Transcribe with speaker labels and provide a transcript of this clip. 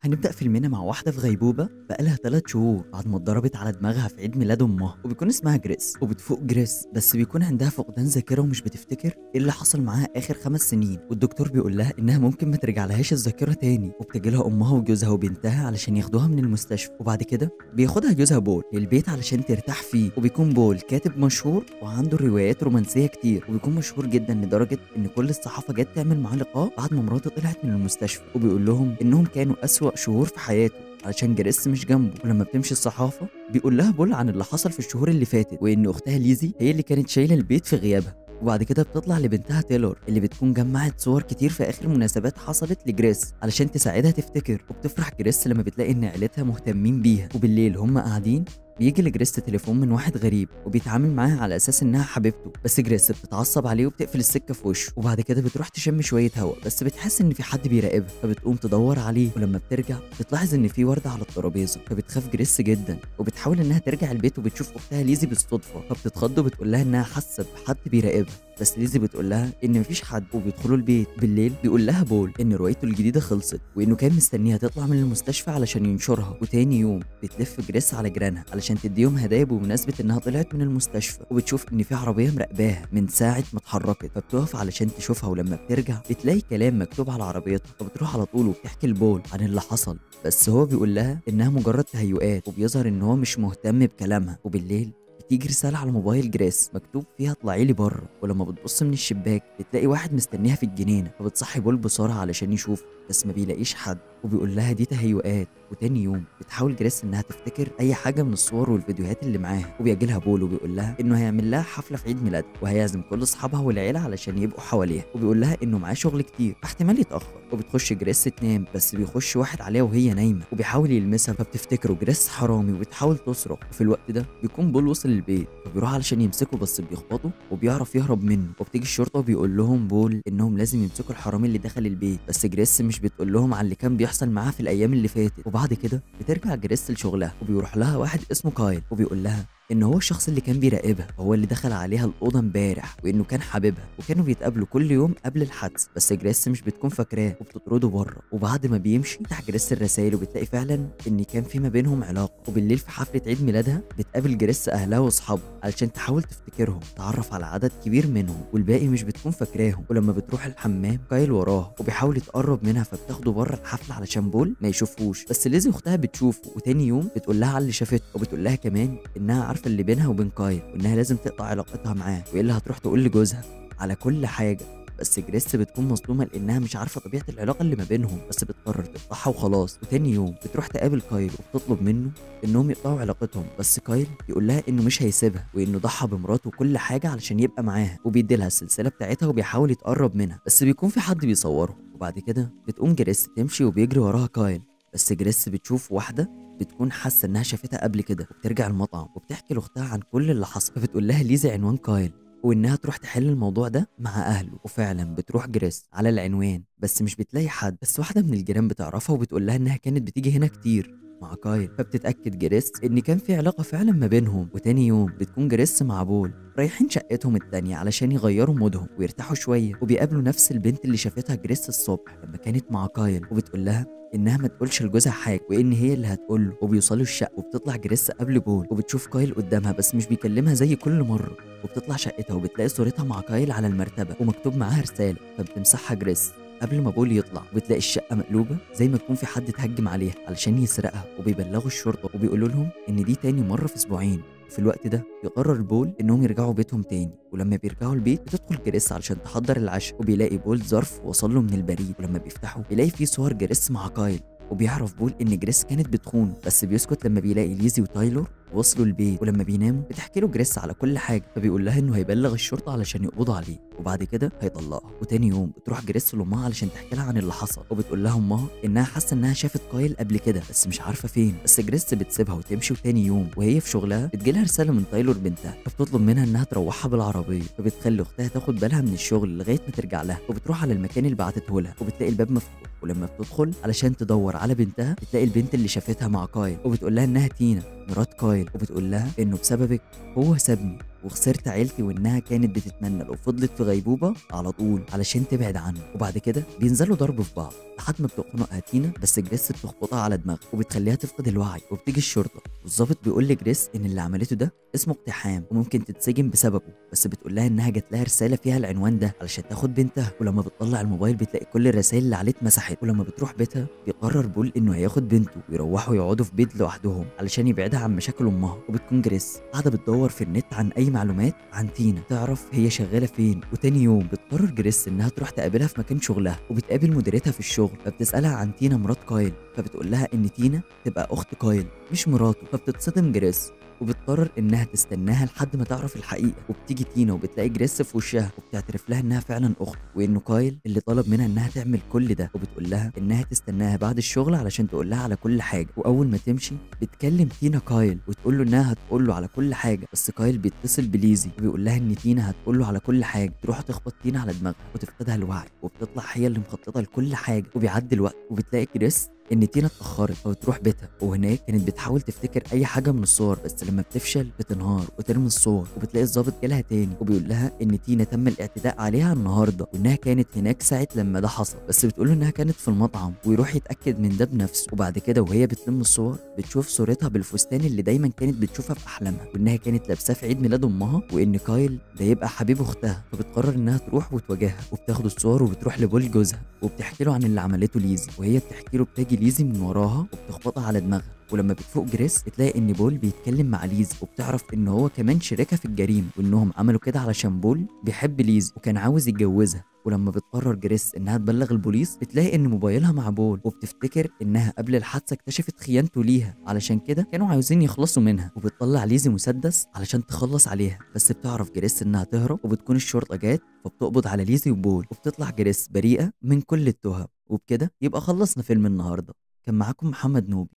Speaker 1: هنبدأ فيلمنا مع واحدة في غيبوبة بقالها 3 شهور بعد ما اتضربت على دماغها في عيد ميلاد أمها، وبيكون اسمها جريس، وبتفوق جريس بس بيكون عندها فقدان ذاكرة ومش بتفتكر ايه اللي حصل معاها آخر 5 سنين، والدكتور بيقول لها إنها ممكن ما ترجعلهاش الذاكرة تاني، وبتجي لها أمها وجوزها وبنتها علشان ياخدوها من المستشفى، وبعد كده بياخدها جوزها بول للبيت علشان ترتاح فيه، وبيكون بول كاتب مشهور وعنده روايات رومانسية كتير، وبيكون مشهور جدا لدرجة إن كل الصحافة جت تعمل معاه لقاء بعد ما مراته طلعت من المستشفى، وبيقول لهم إنهم كانوا أسوأ شهور في حياته علشان جريس مش جنبه. ولما بتمشي الصحافة بيقول لها بول عن اللي حصل في الشهور اللي فاتت، وإن أختها ليزي هي اللي كانت شايلة البيت في غيابها. وبعد كده بتطلع لبنتها تيلور اللي بتكون جمعت صور كتير في آخر مناسبات حصلت لجريس علشان تساعدها تفتكر، وبتفرح جريس لما بتلاقي إن عيلتها مهتمين بيها. وبالليل هم قاعدين بيجي لجريس تليفون من واحد غريب وبيتعامل معاها على اساس انها حبيبته، بس جريس بتتعصب عليه وبتقفل السكه في وشه، وبعد كده بتروح تشم شويه هوا بس بتحس ان في حد بيراقبها، فبتقوم تدور عليه، ولما بترجع بتلاحظ ان في ورده على الترابيزه، فبتخاف جريس جدا وبتحاول انها ترجع البيت وبتشوف اختها ليزي بالصدفه، فبتتخض وبتقول لها انها حاسه بحد بيراقبها، بس ليزي بتقول لها ان مفيش حد، وبيدخلوا البيت. بالليل بيقول لها بول ان روايته الجديده خلصت وانه كان مستنيها تطلع من المستشفى علشان ينشرها، وتاني يوم بتلف جريس على جيرانها علشان تديهم هدايا بمناسبه انها طلعت من المستشفى، وبتشوف ان في عربيه مراقباها من ساعه ما اتحركت، فبتقف علشان تشوفها، ولما بترجع بتلاقي كلام مكتوب على عربيتها، فبتروح على طول وبتحكي لبول عن اللي حصل، بس هو بيقول لها انها مجرد تهيؤات، وبيظهر ان هو مش مهتم بكلامها. وبالليل بتيجي رسالة على موبايل جريس مكتوب فيها اطلعي لي بره، ولما بتبص من الشباك بتلاقي واحد مستنيها في الجنينة، فبتصحي بول بسرعة علشان يشوف، بس ما بيلاقيش حد، وبيقول لها دي تهيؤات. وتاني يوم بتحاول جريس انها تفتكر اي حاجة من الصور والفيديوهات اللي معاها، وبيجي لها بول وبيقول لها انه هيعمل لها حفلة في عيد ميلادها وهيعزم كل اصحابها والعيلة علشان يبقوا حواليها، وبيقول لها انه معاه شغل كتير فاحتمال يتأخر، وبتخش جريس تنام بس بيخش واحد عليها وهي نايمة وبيحاول يلمسها، فبتفتكره جريس حرامي وبتحاول تصرخ، وفي الوقت ده بيكون بول وصل البيت، فبيروح علشان يمسكه بس بيخبطه وبيعرف يهرب منه، وبتيجي الشرطة وبيقول لهم بول انهم لازم يمسكوا الحرامي اللي دخل البيت، بس جريس مش بتقول لهم على اللي كان بيحصل معاها في الايام اللي فاتت. وبعد كده بترجع جريس لشغلها وبيروح لها واحد اسمه كايل وبيقول لها ان هو الشخص اللي كان بيراقبها هو اللي دخل عليها الاوضه امبارح، وانه كان حبيبها وكانوا بيتقابلوا كل يوم قبل الحدث، بس جريس مش بتكون فاكراه وبتطرده بره. وبعد ما بيمشي تفتح جريس الرسائل وبتلاقي فعلا ان كان في ما بينهم علاقه. وبالليل في حفله عيد ميلادها بتقابل جريس اهلها واصحابها علشان تحاول تفتكرهم، تعرف على عدد كبير منهم والباقي مش بتكون فاكراهم. ولما بتروح الحمام كايل وراها وبيحاول يتقرب منها، فبتاخده بره الحفله علشان بول ما يشوفوش، بس ليزي اختها بتشوفه، وتاني يوم بتقول لها على اللي شافته، وبتقول لها كمان انها عارفه اللي بينها وبين كايل وانها لازم تقطع علاقتها معاه، والا هتروح تقول لجوزها على كل حاجه. بس جريس بتكون مصدومه لانها مش عارفه طبيعه العلاقه اللي ما بينهم، بس بتقرر تقطعها وخلاص. وتاني يوم بتروح تقابل كايل وبتطلب منه انهم يقطعوا علاقتهم، بس كايل بيقول لها انه مش هيسيبها وانه ضحى بمراته وكل حاجه علشان يبقى معاها، وبيدي لها السلسله بتاعتها وبيحاول يتقرب منها، بس بيكون في حد بيصوره. وبعد كده بتقوم جريس تمشي وبيجري وراها كايل، بس جريس بتشوف واحده بتكون حاسه انها شافتها قبل كده، وبترجع المطعم وبتحكي لاختها عن كل اللي حصل، فبتقول لها ليزي عنوان كايل وانها تروح تحل الموضوع ده مع اهله. وفعلا بتروح جريس على العنوان بس مش بتلاقي حد، بس واحده من الجيران بتعرفها وبتقول لها انها كانت بتيجي هنا كتير مع كايل، فبتتاكد جريس ان كان في علاقه فعلا ما بينهم. وتاني يوم بتكون جريس مع بول رايحين شقتهم التانية علشان يغيروا مودهم ويرتاحوا شويه، وبيقابلوا نفس البنت اللي شافتها جريس الصبح لما كانت مع كايل، وبتقول لها انها ما تقولش لجوزها حاجه وان هي اللي هتقول له. وبيوصلوا الشقه وبتطلع جريس قبل بول وبتشوف كايل قدامها بس مش بيكلمها زي كل مره، وبتطلع شقتها وبتلاقي صورتها مع كايل على المرتبه ومكتوب معاها رساله، فبتمسحها جريس قبل ما بول يطلع، وبتلاقي الشقه مقلوبه زي ما تكون في حد اتهجم عليها علشان يسرقها، وبيبلغوا الشرطه وبيقولوا لهم ان دي تاني مره في اسبوعين. في الوقت ده يقرر بول انهم يرجعوا بيتهم تاني، ولما بيرجعوا البيت بتدخل جريس علشان تحضر العشاء، وبيلاقي بول ظرف وصل له من البريد، ولما بيفتحه بيلاقي فيه صور جريس مع كايل، وبيعرف بول ان جريس كانت بتخون، بس بيسكت لما بيلاقي ليزي وتايلور وصلوا البيت. ولما بيناموا بتحكي له جريس على كل حاجه، فبيقول لها انه هيبلغ الشرطه علشان يقبضوا عليه وبعد كده هيطلقها. وتاني يوم بتروح جريس لامها علشان تحكي لها عن اللي حصل، وبتقول لها امها انها حاسه انها شافت كايل قبل كده بس مش عارفه فين، بس جريس بتسيبها وتمشي. وتاني يوم وهي في شغلها بتجيلها رساله من تايلور بنتها، فبتطلب منها انها تروحها بالعربيه، فبتخلي اختها تاخد بالها من الشغل لغايه ما ترجع لها، وبتروح على المكان اللي بعتته لها وبتلاقي الباب مفتوح، ولما بتدخل علشان تدور على بنتها بتلاقي البنت اللي شافتها مع كايل، وبتقول لها انها تينا مرات كايل، وبتقول لها انه بسببك هو سابني وخسرت عيلتي، وانها كانت بتتمنى لو فضلت في غيبوبه على طول علشان تبعد عنه. وبعد كده بينزلوا ضرب في بعض لحد ما بتخنقها تينا، بس جريس بتخبطها على دماغها وبتخليها تفقد الوعي، وبتيجي الشرطه والظابط بيقول لجريس ان اللي عملته ده اسمه اقتحام وممكن تتسجن بسببه، بس بتقول لها انها جات لها رساله فيها العنوان ده علشان تاخد بنتها. ولما بتطلع الموبايل بتلاقي كل الرسائل اللي عليه اتمسحت. ولما بتروح بيتها بيقرر بول انه هياخد بنته ويروحوا يقعدوا في بيت لوحدهم علشان يبعدها عن مشاكل امها. وبتكون جريس قاعده بتدور في النت عن اي معلومات عن تينا تعرف هي شغاله فين. وتاني يوم بتقرر جريس انها تروح تقابلها في مكان شغلها، وبتقابل مديرتها في الشغل فبتسالها عن تينا مرات كايل، فبتقول لها ان تينا تبقى اخت كايل مش مراته. فبتتصدم جريس وبتقرر انها تستناها لحد ما تعرف الحقيقه. وبتيجي تينا وبتلاقي جريس في وشها وبتعترف لها انها فعلا اخته، وانه كايل اللي طلب منها انها تعمل كل ده. وبتقول لها انها تستناها بعد الشغل علشان تقول لها على كل حاجه. واول ما تمشي بتكلم تينا كايل وتقول له انها هتقول له على كل حاجه، بس كايل بيتصل بليزي وبيقول لها ان تينا هتقول له على كل حاجه. تروح تخبط تينا على دماغها وتفقدها الوعي، وبتطلع هي اللي مخططه لكل حاجه. وبيعدي الوقت وبتلاقي جريس ان تينا اتاخرت فبتروح بيتها، وهناك كانت بتحاول تفتكر اي حاجه من الصور، بس لما بتفشل بتنهار وترمي الصور. وبتلاقي الضابط جالها تاني وبيقول لها ان تينا تم الاعتداء عليها النهارده، وانها كانت هناك ساعه لما ده حصل، بس بتقول له انها كانت في المطعم ويروح يتاكد من ده بنفسه. وبعد كده وهي بتلم الصور بتشوف صورتها بالفستان اللي دايما كانت بتشوفها في احلامها، وانها كانت لابساه في عيد ميلاد امها، وان كايل ده يبقى حبيب اختها. فبتقرر انها تروح وتواجهها، وبتاخد الصور وبتروح لبول جوزها وبتحكي له عن اللي عملته ليزي. وهي بتحكي له بتجي ليزي من وراها وبتخبطها على دماغها. ولما بتفوق جريس بتلاقي ان بول بيتكلم مع ليزي، وبتعرف ان هو كمان شريكها في الجريمه، وانهم عملوا كده علشان بول بيحب ليزي وكان عاوز يتجوزها. ولما بتقرر جريس انها تبلغ البوليس بتلاقي ان موبايلها مع بول، وبتفتكر انها قبل الحادثه اكتشفت خيانته ليها علشان كده كانوا عاوزين يخلصوا منها. وبتطلع ليزي مسدس علشان تخلص عليها، بس بتعرف جريس انها تهرب وبتكون الشرطه جات فبتقبض على ليزي وبول، وبتطلع جريس بريئه من كل التهم. وبكده يبقى خلصنا فيلم النهارده. كان معاكم محمد نوبي.